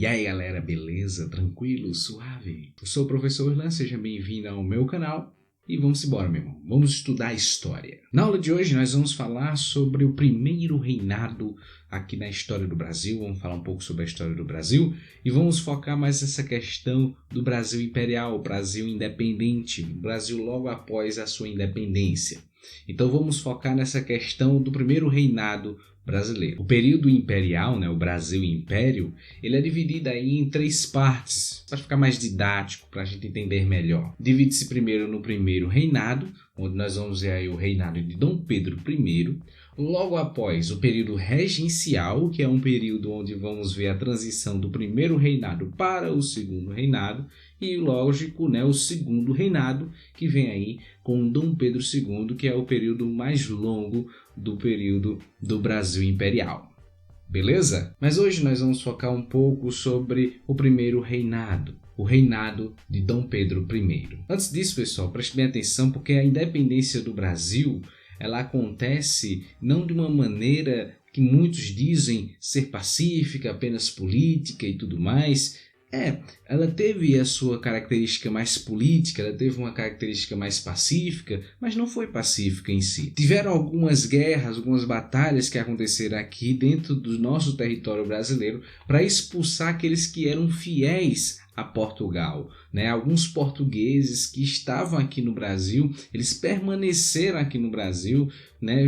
E aí galera, beleza? Tranquilo? Suave? Eu sou o professor Irlan, seja bem-vindo ao meu canal e vamos embora, meu irmão. Vamos estudar a história. Na aula de hoje nós vamos falar sobre o primeiro reinado aqui na história do Brasil. Vamos falar um pouco sobre a história do Brasil e vamos focar mais nessa questão do Brasil imperial, o Brasil independente, o Brasil logo após a sua independência. Então vamos focar nessa questão do primeiro reinado brasileiro. O período imperial, o Brasil Império, ele é dividido aí em 3 partes, para ficar mais didático, para a gente entender melhor. Divide-se primeiro no primeiro reinado, onde nós vamos ver aí o reinado de Dom Pedro I. Logo após, o período regencial, que é um período onde vamos ver a transição do primeiro reinado para o segundo reinado, e lógico, o segundo reinado, que vem aí com Dom Pedro II, que é o período mais longo do período do Brasil Imperial. Beleza? Mas hoje nós vamos focar um pouco sobre o primeiro reinado, o reinado de Dom Pedro I. Antes disso, pessoal, preste bem atenção, porque a independência do Brasil, ela acontece não de uma maneira que muitos dizem ser pacífica, apenas política e tudo mais. Ela teve a sua característica mais política, ela teve uma característica mais pacífica, mas não foi pacífica em si. Tiveram algumas guerras, algumas batalhas que aconteceram aqui dentro do nosso território brasileiro para expulsar aqueles que eram fiéis a Portugal. Alguns portugueses que estavam aqui no Brasil, eles permaneceram aqui no Brasil,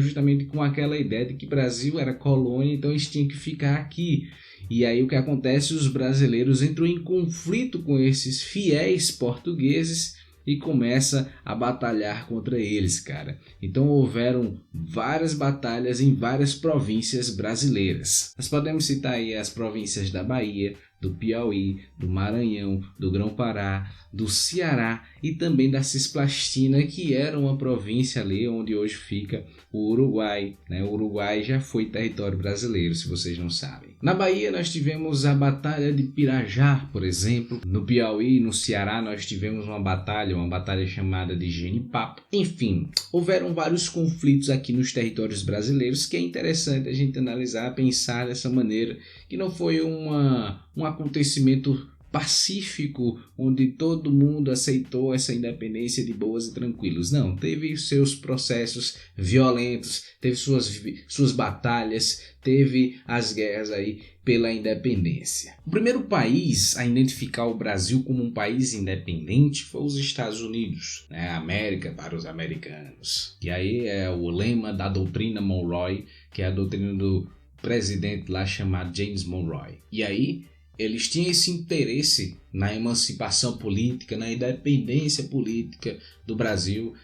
justamente com aquela ideia de que o Brasil era colônia, então eles tinham que ficar aqui. E aí o que acontece? Os brasileiros entram em conflito com esses fiéis portugueses e começa a batalhar contra eles, cara. Então houveram várias batalhas em várias províncias brasileiras. Nós podemos citar aí as províncias da Bahia, do Piauí, do Maranhão, do Grão-Pará, do Ceará e também da Cisplatina, que era uma província ali onde hoje fica o Uruguai. O Uruguai já foi território brasileiro, se vocês não sabem. Na Bahia nós tivemos a Batalha de Pirajá, por exemplo. No Piauí e no Ceará nós tivemos uma batalha chamada de Genipapo. Enfim, houveram vários conflitos aqui nos territórios brasileiros que é interessante a gente analisar, pensar dessa maneira, que não foi um acontecimento pacífico onde todo mundo aceitou essa independência de boas e tranquilos. Não, teve seus processos violentos, teve suas batalhas, teve as guerras aí pela independência. O primeiro país a identificar o Brasil como um país independente foi os Estados Unidos, América para os americanos. E aí é o lema da doutrina Monroe, que é a doutrina do presidente lá chamado James Monroe. E aí eles tinham esse interesse na emancipação política, na independência política do Brasil,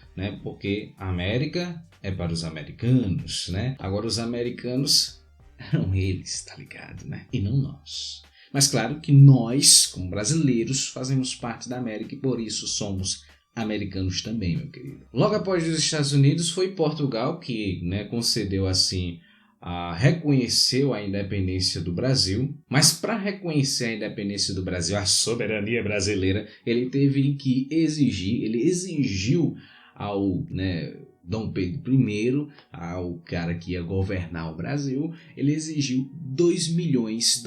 porque a América é para os americanos, Agora os americanos eram eles, tá ligado, E não nós. Mas claro que nós, como brasileiros, fazemos parte da América e por isso somos americanos também, meu querido. Logo após os Estados Unidos foi Portugal que, concedeu assim reconheceu a independência do Brasil, mas para reconhecer a independência do Brasil, a soberania brasileira, ele exigiu ao Dom Pedro I, ao cara que ia governar o Brasil, ele exigiu 2 milhões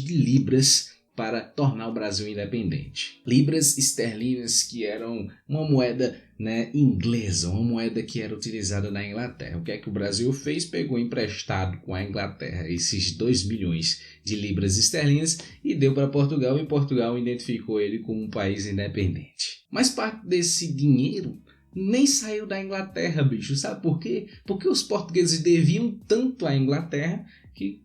de libras para tornar o Brasil independente. Libras esterlinas, que eram uma moeda inglesa, uma moeda que era utilizada na Inglaterra. O que é que o Brasil fez? Pegou emprestado com a Inglaterra esses 2 milhões de libras esterlinas e deu para Portugal, e Portugal identificou ele como um país independente. Mas parte desse dinheiro nem saiu da Inglaterra, bicho. Sabe por quê? Porque os portugueses deviam tanto à Inglaterra que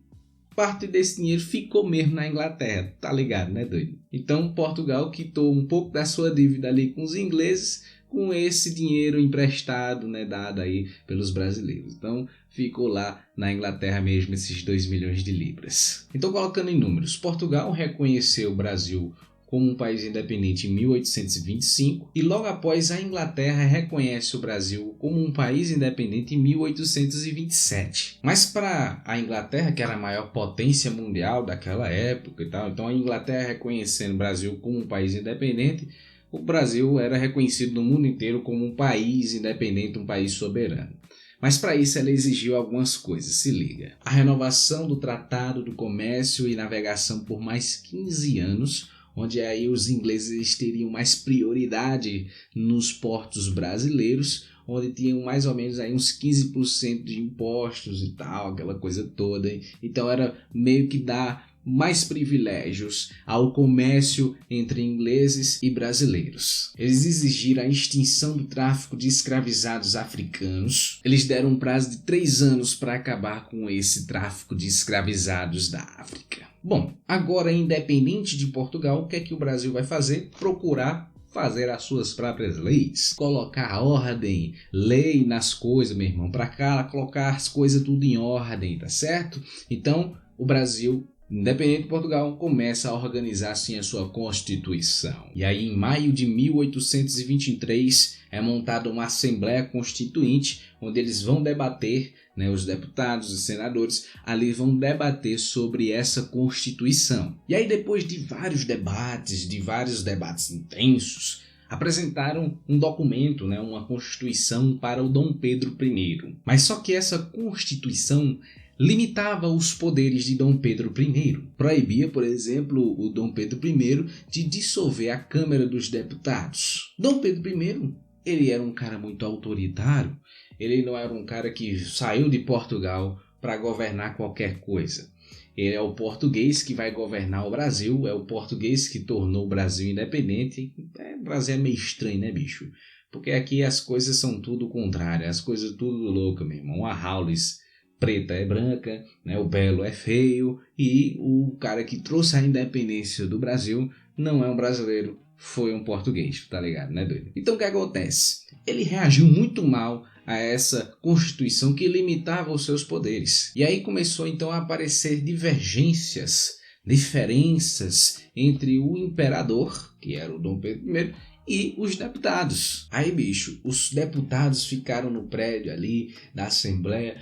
parte desse dinheiro ficou mesmo na Inglaterra, tá ligado, doido? Então Portugal quitou um pouco da sua dívida ali com os ingleses, com esse dinheiro emprestado, dado aí pelos brasileiros. Então ficou lá na Inglaterra mesmo esses 2 milhões de libras. Então, colocando em números, Portugal reconheceu o Brasil como um país independente em 1825 e logo após a Inglaterra reconhece o Brasil como um país independente em 1827. Mas para a Inglaterra, que era a maior potência mundial daquela época e tal, então a Inglaterra reconhecendo o Brasil como um país independente, o Brasil era reconhecido no mundo inteiro como um país independente, um país soberano. Mas para isso ela exigiu algumas coisas, se liga. A renovação do Tratado do Comércio e Navegação por mais 15 anos, onde aí os ingleses teriam mais prioridade nos portos brasileiros, onde tinham mais ou menos aí uns 15% de impostos e tal, aquela coisa toda. Então era meio que dar mais privilégios ao comércio entre ingleses e brasileiros. Eles exigiram a extinção do tráfico de escravizados africanos. Eles deram um prazo de 3 anos para acabar com esse tráfico de escravizados da África. Bom, agora independente de Portugal, o que é que o Brasil vai fazer? Procurar fazer as suas próprias leis, colocar ordem, lei nas coisas, meu irmão, para cá, colocar as coisas tudo em ordem, tá certo? Então, o Brasil, independente de Portugal, começa a organizar assim a sua Constituição. E aí, em maio de 1823, é montada uma Assembleia Constituinte, onde eles vão debater, os deputados e senadores ali vão debater sobre essa Constituição. E aí, depois de vários debates intensos, apresentaram um documento, uma Constituição para o Dom Pedro I. Mas só que essa Constituição limitava os poderes de Dom Pedro I. Proibia, por exemplo, o Dom Pedro I de dissolver a Câmara dos Deputados. Dom Pedro I, ele era um cara muito autoritário. Ele não era um cara que saiu de Portugal para governar qualquer coisa. Ele é o português que vai governar o Brasil, é o português que tornou o Brasil independente. O Brasil é meio estranho, né, bicho? Porque aqui as coisas são tudo contrário, as coisas tudo louca, meu irmão. A Haulis preta é branca, o belo é feio, e o cara que trouxe a independência do Brasil não é um brasileiro, foi um português, tá ligado, né, doido? Então o que acontece? Ele reagiu muito mal a essa Constituição que limitava os seus poderes. E aí começou então a aparecer diferenças entre o imperador, que era o Dom Pedro I, e os deputados. Aí, bicho, os deputados ficaram no prédio ali da Assembleia,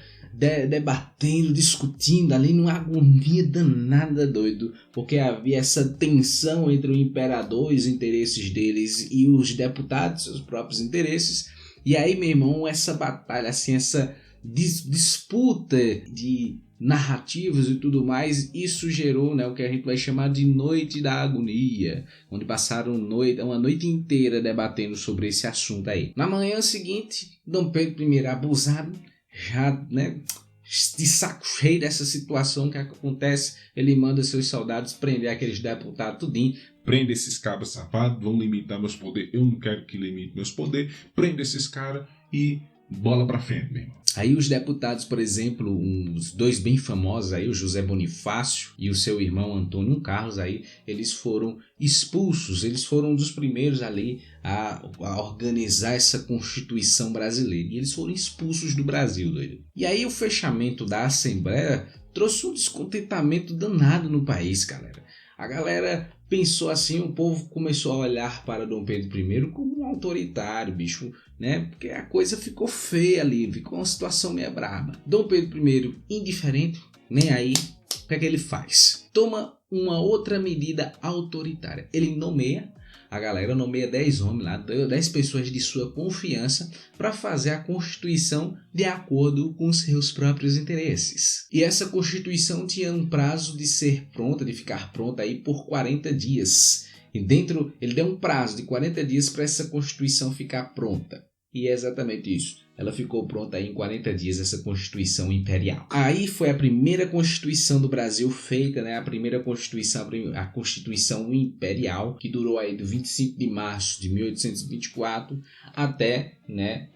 debatendo, discutindo ali numa agonia danada, doido, porque havia essa tensão entre o imperador e os interesses deles e os deputados, seus próprios interesses. E aí, meu irmão, essa batalha, assim, essa disputa de narrativas e tudo mais, isso gerou o que a gente vai chamar de Noite da Agonia, onde passaram uma noite inteira debatendo sobre esse assunto aí. Na manhã seguinte, Dom Pedro I, abusado, já de saco cheio dessa situação que acontece, ele manda seus soldados prender aqueles deputados tudinho. Prende esses cabras safados, vão limitar meus poderes, eu não quero que limite meus poderes, prende esses caras e bola pra frente, meu irmão. Aí os deputados, por exemplo, uns dois bem famosos aí, o José Bonifácio e o seu irmão Antônio Carlos, aí eles foram expulsos, eles foram um dos primeiros ali a organizar essa Constituição brasileira, e eles foram expulsos do Brasil, doido. E aí o fechamento da Assembleia trouxe um descontentamento danado no país, galera. A galera pensou assim, o povo começou a olhar para Dom Pedro I como um autoritário, bicho, porque a coisa ficou feia ali, ficou uma situação meio braba. Dom Pedro I, indiferente, nem aí, o que é que ele faz? Toma uma outra medida autoritária. Ele a galera nomeia 10 homens lá, 10 pessoas de sua confiança para fazer a Constituição de acordo com seus próprios interesses. E essa Constituição tinha um prazo de ficar pronta aí por 40 dias. E ele deu um prazo de 40 dias para essa Constituição ficar pronta. E é exatamente isso. Ela ficou pronta aí em 40 dias, essa Constituição Imperial. Aí foi a primeira Constituição do Brasil feita, a primeira Constituição, a Constituição Imperial, que durou aí do 25 de março de 1824 até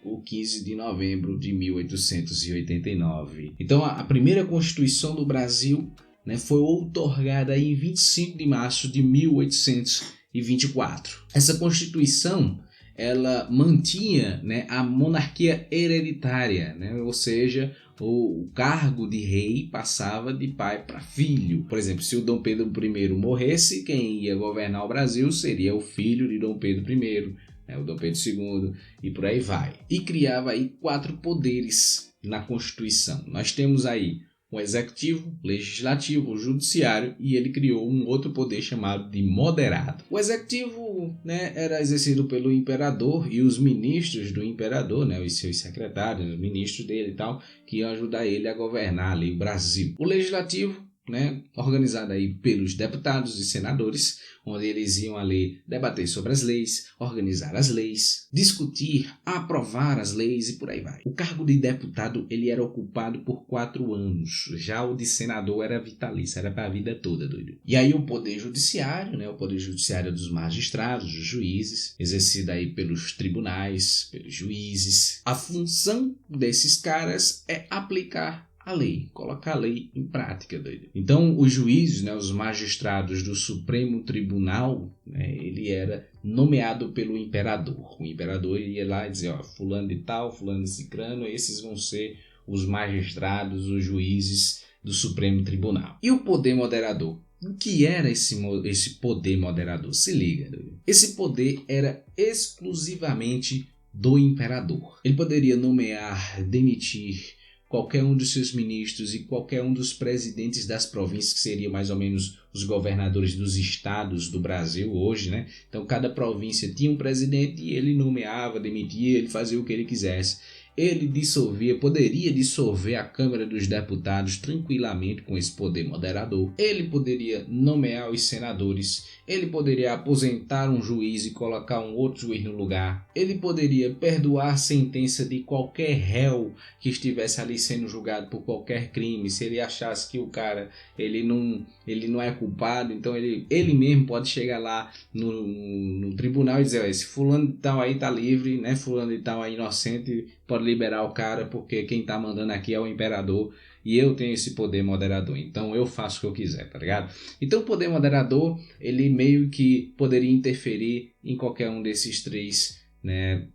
o 15 de novembro de 1889. Então a primeira Constituição do Brasil foi outorgada em 25 de março de 1824. Essa Constituição ela mantinha a monarquia hereditária, ou seja, o cargo de rei passava de pai para filho. Por exemplo, se o Dom Pedro I morresse, quem ia governar o Brasil seria o filho de Dom Pedro I, o Dom Pedro II, e por aí vai. E criava aí 4 poderes na Constituição. Nós temos aí o executivo, o legislativo, o judiciário, e ele criou um outro poder chamado de moderado. O executivo, né, era exercido pelo imperador e os ministros do imperador, né, os seus secretários, os ministros dele e tal, que iam ajudar ele a governar ali o Brasil. O legislativo, né, organizado aí pelos deputados e senadores, onde eles iam ali debater sobre as leis, organizar as leis, discutir, aprovar as leis e por aí vai. O cargo de deputado ele era ocupado por 4 anos, já o de senador era vitalício, era para a vida toda, doido. E aí o poder judiciário, né, o poder judiciário dos magistrados, dos juízes, exercido aí pelos tribunais, pelos juízes. A função desses caras é aplicar a lei, colocar a lei em prática, doido. Então, os juízes, né, os magistrados do Supremo Tribunal, né, ele era nomeado pelo imperador. O imperador ia lá e dizia, ó, fulano de tal, fulano de cicrano, esses vão ser os magistrados, os juízes do Supremo Tribunal. E o poder moderador? O que era esse poder moderador? Se liga, doido. Esse poder era exclusivamente do imperador. Ele poderia nomear, demitir qualquer um dos seus ministros e qualquer um dos presidentes das províncias, que seriam mais ou menos os governadores dos estados do Brasil hoje, né? Então, cada província tinha um presidente e ele nomeava, demitia, ele fazia o que ele quisesse. Ele poderia dissolver a Câmara dos Deputados tranquilamente com esse poder moderador. Ele poderia nomear os senadores. Ele poderia aposentar um juiz e colocar um outro juiz no lugar. Ele poderia perdoar a sentença de qualquer réu que estivesse ali sendo julgado por qualquer crime. Se ele achasse que o cara ele não é culpado, então ele mesmo pode chegar lá no tribunal e dizer, esse fulano de tal aí tá livre, né? Fulano de tal aí inocente, pode liberar o cara porque quem tá mandando aqui é o imperador e eu tenho esse poder moderador, então eu faço o que eu quiser, tá ligado? Então o poder moderador, ele meio que poderia interferir em qualquer um desses 3, né,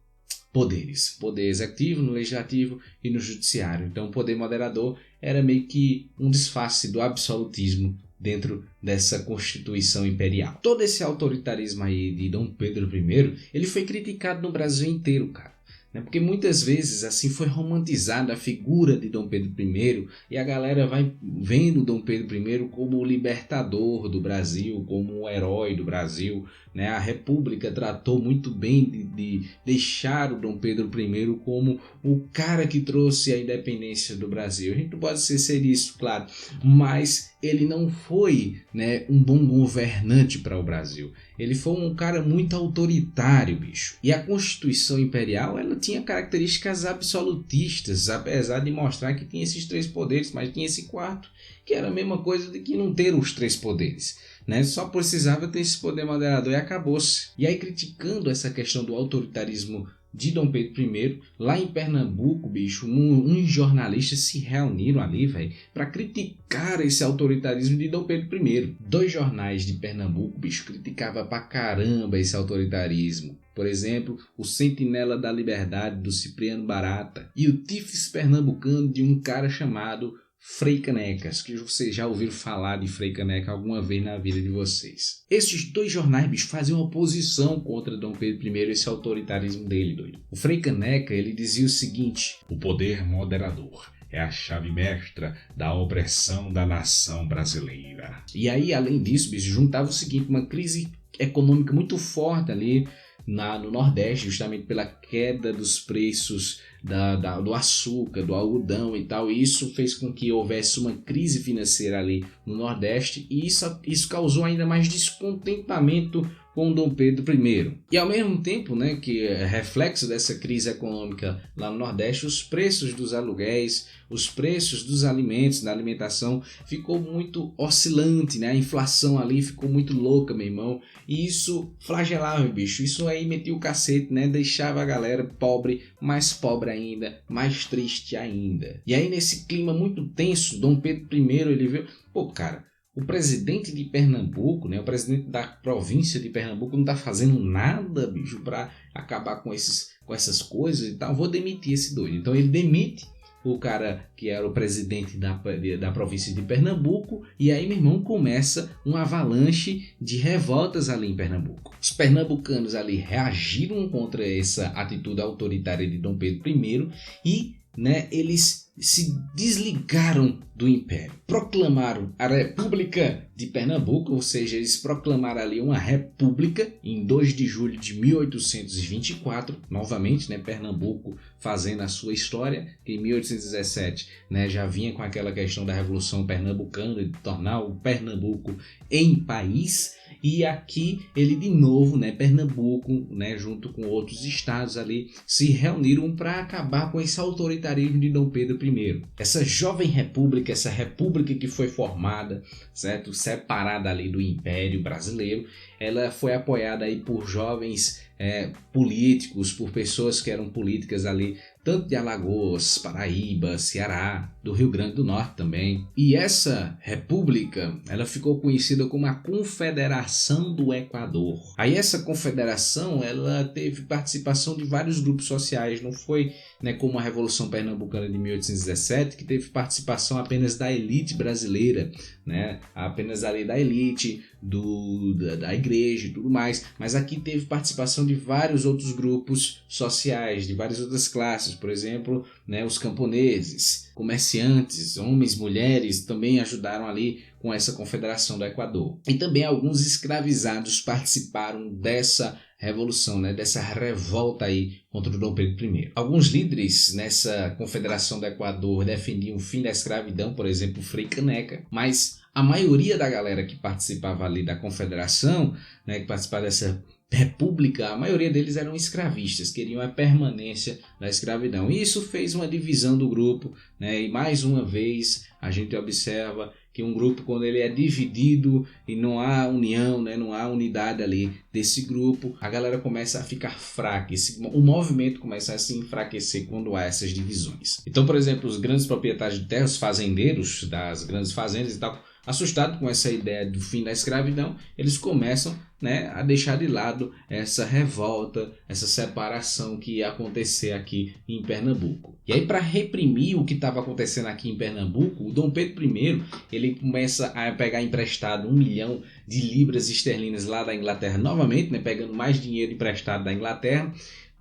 poderes. Poder executivo, no legislativo e no judiciário. Então o poder moderador era meio que um disfarce do absolutismo dentro dessa Constituição Imperial. Todo esse autoritarismo aí de Dom Pedro I, ele foi criticado no Brasil inteiro, cara. Porque muitas vezes assim foi romantizada a figura de Dom Pedro I e a galera vai vendo Dom Pedro I como o libertador do Brasil, como o herói do Brasil, né? A República tratou muito bem de deixar o Dom Pedro I como o cara que trouxe a independência do Brasil. A gente não pode ser isso, claro, mas ele não foi, né, um bom governante para o Brasil. Ele foi um cara muito autoritário, bicho. E a Constituição Imperial, ela tinha características absolutistas, apesar de mostrar que tinha esses 3 poderes, mas tinha esse 4º, que era a mesma coisa de que não ter os 3 poderes, né? Só precisava ter esse poder moderador e acabou-se. E aí, criticando essa questão do autoritarismo de Dom Pedro I, lá em Pernambuco, bicho, uns jornalistas se reuniram ali, velho, para criticar esse autoritarismo de Dom Pedro I. 2 jornais de Pernambuco, bicho, criticavam pra caramba esse autoritarismo. Por exemplo, o Sentinela da Liberdade, do Cipriano Barata, e o Tifes Pernambucano, de um cara chamado Frei Canecas, que vocês já ouviram falar de Frei Caneca alguma vez na vida de vocês. Esses 2 jornais, bicho, faziam oposição contra Dom Pedro I, esse autoritarismo dele, doido. O Frei Caneca, ele dizia o seguinte: o poder moderador é a chave mestra da opressão da nação brasileira. E aí, além disso, bicho, juntava o seguinte, uma crise econômica muito forte ali no Nordeste, justamente pela queda dos preços do açúcar, do algodão e tal. E isso fez com que houvesse uma crise financeira ali no Nordeste e isso causou ainda mais descontentamento com Dom Pedro I. E ao mesmo tempo, né, que é reflexo dessa crise econômica lá no Nordeste, os preços dos aluguéis, os preços dos alimentos, da alimentação, ficou muito oscilante, né? A inflação ali ficou muito louca, meu irmão. E isso flagelava, bicho. Isso aí metia o cacete, né? Deixava a galera pobre, mais pobre ainda, mais triste ainda. E aí, nesse clima muito tenso, Dom Pedro I, ele viu, pô, cara, o presidente de Pernambuco, né, o presidente da província de Pernambuco não tá fazendo nada, bicho, para acabar com essas coisas e tal. Vou demitir esse doido. Então ele demite o cara que era o presidente da província de Pernambuco, e aí, meu irmão, começa um avalanche de revoltas ali em Pernambuco. Os pernambucanos ali reagiram contra essa atitude autoritária de Dom Pedro I e, né, eles se desligaram do Império, proclamaram a República de Pernambuco, ou seja, eles proclamaram ali uma república em 2 de julho de 1824, novamente, né, Pernambuco fazendo a sua história, que em 1817, né, já vinha com aquela questão da Revolução Pernambucana, de tornar o Pernambuco em país, e aqui ele de novo, né, Pernambuco, né, junto com outros estados ali, se reuniram para acabar com esse autoritarismo de Dom Pedro I. Essa jovem república, essa república que foi formada, certo, separada ali do Império Brasileiro, ela foi apoiada aí por jovens políticos, por pessoas que eram políticas ali, tanto de Alagoas, Paraíba, Ceará, do Rio Grande do Norte também. E essa república, ela ficou conhecida como a Confederação do Equador. Aí essa confederação, ela teve participação de vários grupos sociais, não foi, né, como a Revolução Pernambucana de 1817, que teve participação apenas da elite brasileira, né, apenas ali da elite, da igreja e tudo mais, mas aqui teve participação de vários outros grupos sociais, de várias outras classes, por exemplo, né, os camponeses, comerciantes, homens, mulheres também ajudaram ali com essa confederação do Equador. E também alguns escravizados participaram dessa revolução, né, dessa revolta aí contra o Dom Pedro I. Alguns líderes nessa confederação do Equador defendiam o fim da escravidão, por exemplo, Frei Caneca, mas a maioria da galera que participava ali da confederação, né, que participava dessa república, a maioria deles eram escravistas, queriam a permanência da escravidão. E isso fez uma divisão do grupo, né, e mais uma vez a gente observa que um grupo, quando ele é dividido e não há união, né, não há unidade ali desse grupo, a galera começa a ficar fraca, o movimento começa a se enfraquecer quando há essas divisões. Então, por exemplo, os grandes proprietários de terra, os fazendeiros das grandes fazendas e tal, assustados com essa ideia do fim da escravidão, eles começam, né, a deixar de lado essa revolta, essa separação que ia acontecer aqui em Pernambuco. E aí, para reprimir o que estava acontecendo aqui em Pernambuco, o Dom Pedro I ele começa a pegar emprestado 1 milhão de libras esterlinas lá da Inglaterra novamente, né, pegando mais dinheiro emprestado da Inglaterra,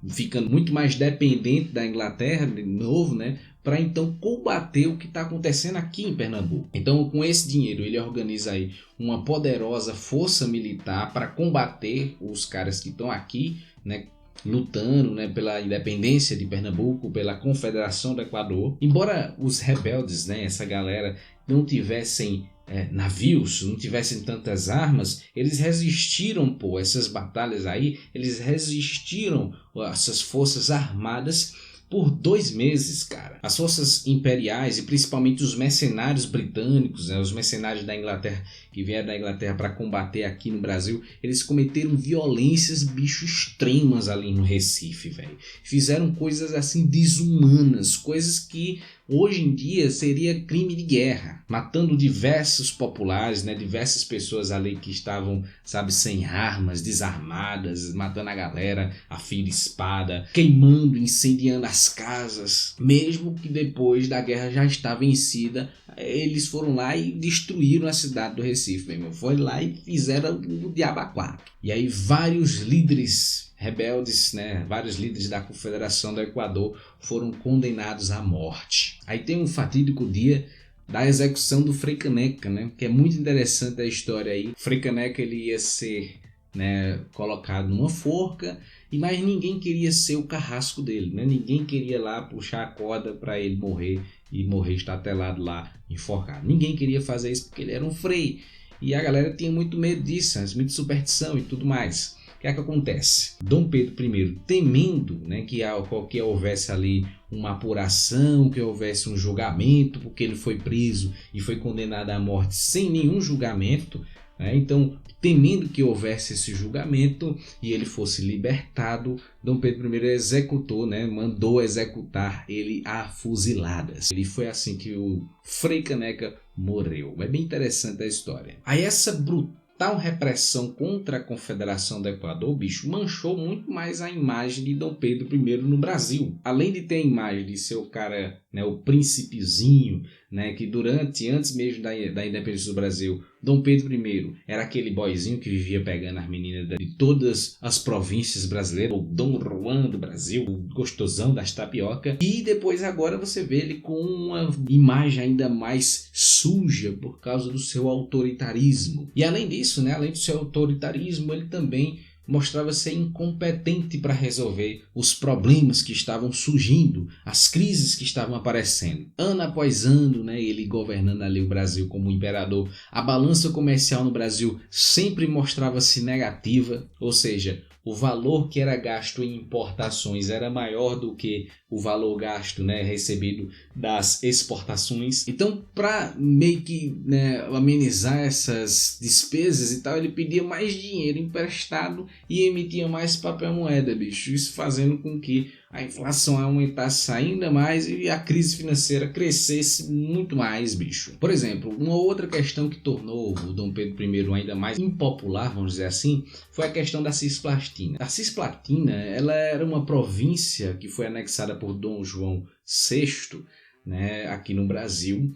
ficando muito mais dependente da Inglaterra de novo, né, para então combater o que está acontecendo aqui em Pernambuco. Então, com esse dinheiro, ele organiza aí uma poderosa força militar para combater os caras que estão aqui, né, lutando, né, pela independência de Pernambuco, pela Confederação do Equador. Embora os rebeldes, né, essa galera, não tivessem navios, não tivessem tantas armas, eles resistiram, essas batalhas aí, eles resistiram essas forças armadas por 2 meses, cara. As forças imperiais e principalmente os mercenários britânicos, né, os mercenários da Inglaterra, que vieram da Inglaterra para combater aqui no Brasil, eles cometeram violências, bicho, extremas ali no Recife, velho. Fizeram coisas assim desumanas, coisas que hoje em dia seria crime de guerra, matando diversos populares, né, diversas pessoas ali que estavam, sabe, sem armas, desarmadas, matando a galera a fio de espada, queimando, incendiando as casas. Mesmo que depois da guerra já estava vencida, eles foram lá e destruíram a cidade do Recife, meu irmão. Foi lá e fizeram o diabo a 4. E aí vários líderes rebeldes, né, vários líderes da Confederação do Equador foram condenados à morte. Aí tem um fatídico dia da execução do Frei Caneca, né, que é muito interessante a história aí. O Frei Caneca, ele ia ser, né, colocado numa forca, mas ninguém queria ser o carrasco dele, né? Ninguém queria lá puxar a corda para ele morrer e morrer estatelado lá, enforcado. Ninguém queria fazer isso porque ele era um frei. E a galera tinha muito medo disso, muita superstição e tudo mais. O que é que acontece? Dom Pedro I, temendo, né, que houvesse ali uma apuração, que houvesse um julgamento, porque ele foi preso e foi condenado à morte sem nenhum julgamento, né? Então, temendo que houvesse esse julgamento e ele fosse libertado, Dom Pedro I executou, né, mandou executar ele a fuziladas. Ele foi assim que o Frei Caneca morreu. É bem interessante a história. Aí essa brutal repressão contra a Confederação do Equador, bicho, manchou muito mais a imagem de Dom Pedro I no Brasil. Além de ter a imagem de ser o cara, né, o príncipezinho, né, que antes mesmo da independência do Brasil, Dom Pedro I era aquele boyzinho que vivia pegando as meninas de todas as províncias brasileiras, o Dom Juan do Brasil, o gostosão das tapioca. E depois agora você vê ele com uma imagem ainda mais suja por causa do seu autoritarismo. E além disso, né, além do seu autoritarismo, ele também mostrava ser incompetente para resolver os problemas que estavam surgindo, as crises que estavam aparecendo. Ano após ano, né, ele governando ali o Brasil como imperador, a balança comercial no Brasil sempre mostrava-se negativa, ou seja, o valor que era gasto em importações era maior do que o valor gasto, né, recebido das exportações. Então, para meio que, né, amenizar essas despesas e tal, ele pedia mais dinheiro emprestado e emitia mais papel moeda, bicho. Isso fazendo com que a inflação aumentasse ainda mais e a crise financeira crescesse muito mais, bicho. Por exemplo, uma outra questão que tornou o Dom Pedro I ainda mais impopular, vamos dizer assim, foi a questão da Cisplatina. A Cisplatina, ela era uma província que foi anexada por Dom João VI, né, aqui no Brasil.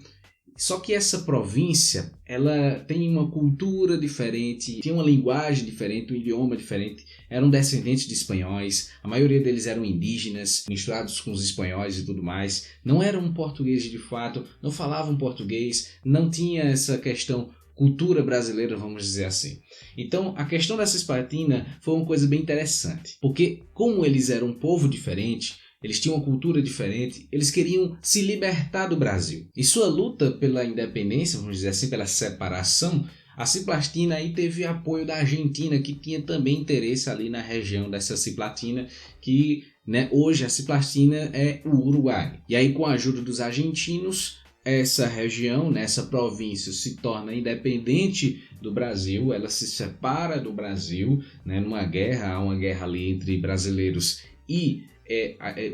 Só que essa província, ela tem uma cultura diferente, tinha uma linguagem diferente, um idioma diferente, eram descendentes de espanhóis, a maioria deles eram indígenas, misturados com os espanhóis e tudo mais, não eram portugueses de fato, não falavam português, não tinha essa questão cultura brasileira, vamos dizer assim. Então, a questão da Cisplatina foi uma coisa bem interessante, porque como eles eram um povo diferente, eles tinham uma cultura diferente, eles queriam se libertar do Brasil. E sua luta pela independência, vamos dizer assim, pela separação, a Cisplatina aí teve apoio da Argentina, que tinha também interesse ali na região dessa Cisplatina, que, né, hoje a Cisplatina é o Uruguai. E aí, com a ajuda dos argentinos, essa região, né, essa província se torna independente do Brasil, ela se separa do Brasil, né, numa guerra, há uma guerra ali entre brasileiros e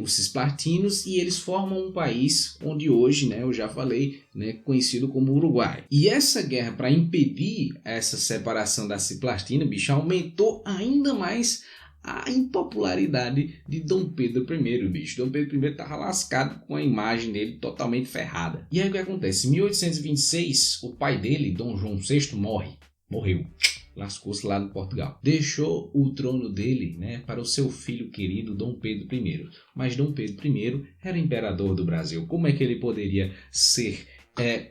os cisplatinos, e eles formam um país onde hoje, né, eu já falei, né, conhecido como Uruguai. E essa guerra, para impedir essa separação da Cisplatina, bicho, aumentou ainda mais a impopularidade de Dom Pedro I, bicho. Dom Pedro I estava lascado com a imagem dele totalmente ferrada. E aí o que acontece? Em 1826, o pai dele, Dom João VI, morreu. Lascou-se lá no Portugal. Deixou o trono dele, né, para o seu filho querido Dom Pedro I. Mas Dom Pedro I era imperador do Brasil. Como é que ele poderia ser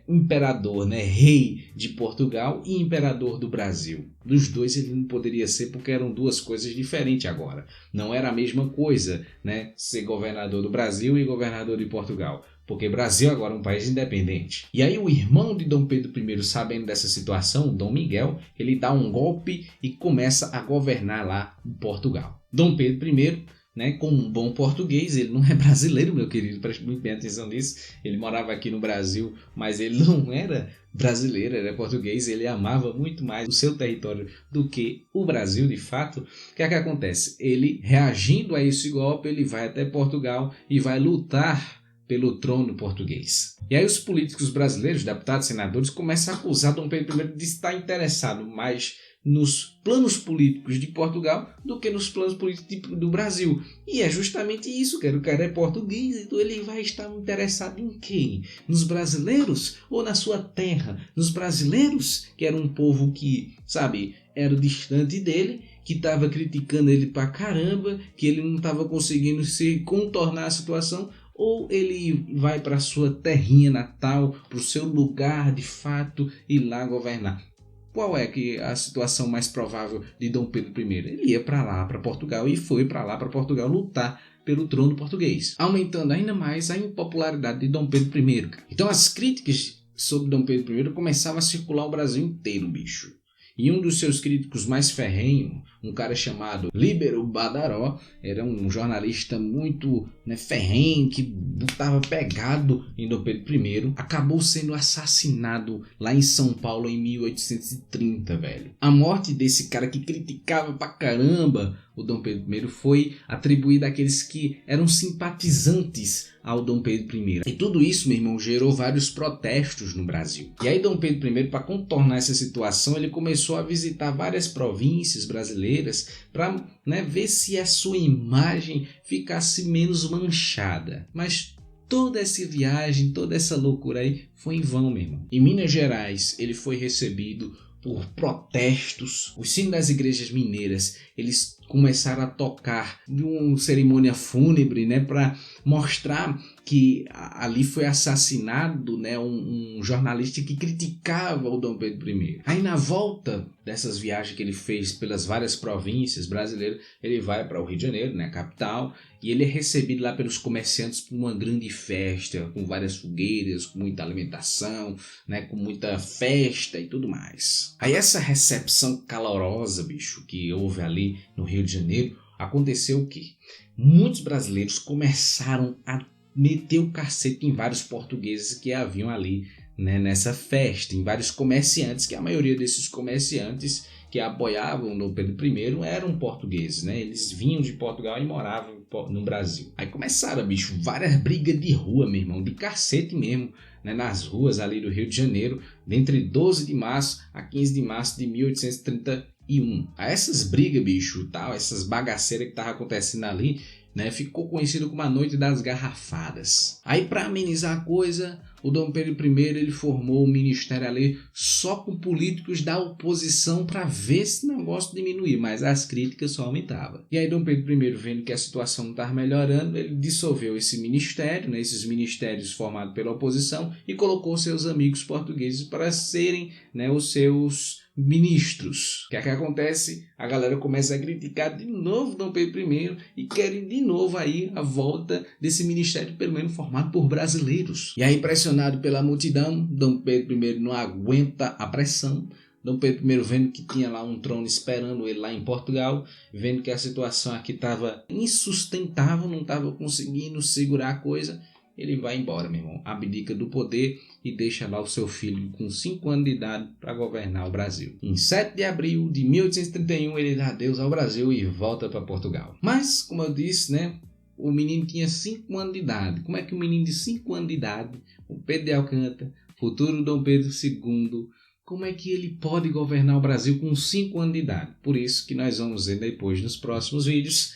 imperador, né, rei de Portugal e imperador do Brasil? Dos dois ele não poderia ser, porque eram duas coisas diferentes agora. Não era a mesma coisa, né, ser governador do Brasil e governador de Portugal. Porque o Brasil agora é um país independente. E aí o irmão de Dom Pedro I, sabendo dessa situação, Dom Miguel, ele dá um golpe e começa a governar lá em Portugal. Dom Pedro I, né, com um bom português, ele não é brasileiro, meu querido, preste muito bem atenção nisso. Ele morava aqui no Brasil, mas ele não era brasileiro, era português, ele amava muito mais o seu território do que o Brasil, de fato. O que é que acontece? Ele, reagindo a esse golpe, ele vai até Portugal e vai lutar pelo trono português. E aí os políticos brasileiros, deputados, senadores, começam a acusar Dom Pedro I de estar interessado mais nos planos políticos de Portugal do que nos planos políticos do Brasil. E é justamente isso, o cara é português, então ele vai estar interessado em quem? Nos brasileiros ou na sua terra? Nos brasileiros, que era um povo que, sabe, era distante dele, que estava criticando ele pra caramba, que ele não estava conseguindo se contornar a situação, ou ele vai para sua terrinha natal, para o seu lugar de fato e lá governar? Qual é que a situação mais provável de Dom Pedro I? Ele ia para lá, para Portugal, e foi para lá, para Portugal, lutar pelo trono português, aumentando ainda mais a impopularidade de Dom Pedro I. Então as críticas sobre Dom Pedro I começavam a circular o Brasil inteiro, bicho. E um dos seus críticos mais ferrenhos, um cara chamado Líbero Badaró, era um jornalista muito, né, ferrenho, que estava pegado em Dom Pedro I, acabou sendo assassinado lá em São Paulo em 1830, velho. A morte desse cara que criticava pra caramba o Dom Pedro I foi atribuída àqueles que eram simpatizantes ao Dom Pedro I. E tudo isso, meu irmão, gerou vários protestos no Brasil. E aí Dom Pedro I, para contornar essa situação, ele começou a visitar várias províncias brasileiras para, né, ver se a sua imagem ficasse menos manchada. Mas toda essa viagem, toda essa loucura aí foi em vão, meu irmão. Em Minas Gerais, ele foi recebido por protestos. Os sinos das igrejas mineiras, eles começaram a tocar de uma cerimônia fúnebre, né, para mostrar que ali foi assassinado, né, um jornalista que criticava o Dom Pedro I. Aí na volta dessas viagens que ele fez pelas várias províncias brasileiras, ele vai para o Rio de Janeiro, né, capital, e ele é recebido lá pelos comerciantes por uma grande festa, com várias fogueiras, com muita alimentação, né, com muita festa e tudo mais. Aí essa recepção calorosa, bicho, que houve ali no Rio de Janeiro, aconteceu o quê? Muitos brasileiros começaram a meter o cacete em vários portugueses que haviam ali, né, nessa festa, em vários comerciantes, que a maioria desses comerciantes que apoiavam Dom Pedro I eram portugueses, né? Eles vinham de Portugal e moravam no Brasil. Aí começaram, bicho, várias brigas de rua, meu irmão, de cacete mesmo, né, nas ruas ali do Rio de Janeiro, entre 12 de março a 15 de março de 1831. A essas brigas, bicho, tal, essas bagaceiras que estavam acontecendo ali, né, ficou conhecido como a Noite das Garrafadas. Aí, para amenizar a coisa, o Dom Pedro I ele formou um ministério ali só com políticos da oposição para ver se o negócio diminuir, mas as críticas só aumentavam. E aí Dom Pedro I, vendo que a situação não estava melhorando, ele dissolveu esse ministério, né, esses ministérios formados pela oposição, e colocou seus amigos portugueses para serem, né, os seus ministros. O que é que acontece? A galera começa a criticar de novo Dom Pedro I e querem de novo aí a volta desse ministério, pelo menos formado por brasileiros. E aí, pressionado pela multidão, Dom Pedro I não aguenta a pressão. Dom Pedro I, vendo que tinha lá um trono esperando ele lá em Portugal, vendo que a situação aqui estava insustentável, não estava conseguindo segurar a coisa, ele vai embora, meu irmão, abdica do poder e deixa lá o seu filho com 5 anos de idade para governar o Brasil. Em 7 de abril de 1831, ele dá adeus ao Brasil e volta para Portugal. Mas, como eu disse, né, o menino tinha 5 anos de idade. Como é que um menino de 5 anos de idade, o Pedro de Alcântara, futuro Dom Pedro II, como é que ele pode governar o Brasil com 5 anos de idade? Por isso que nós vamos ver depois nos próximos vídeos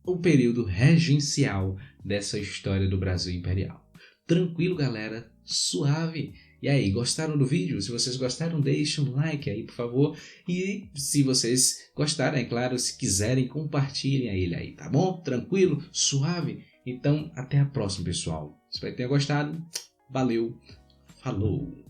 o período regencial dessa história do Brasil imperial. Tranquilo, galera? Suave? E aí, gostaram do vídeo? Se vocês gostaram, deixem um like aí, por favor. E se vocês gostaram, é claro, se quiserem, compartilhem ele aí, tá bom? Tranquilo? Suave? Então, até a próxima, pessoal. Espero que tenham gostado. Valeu. Falou.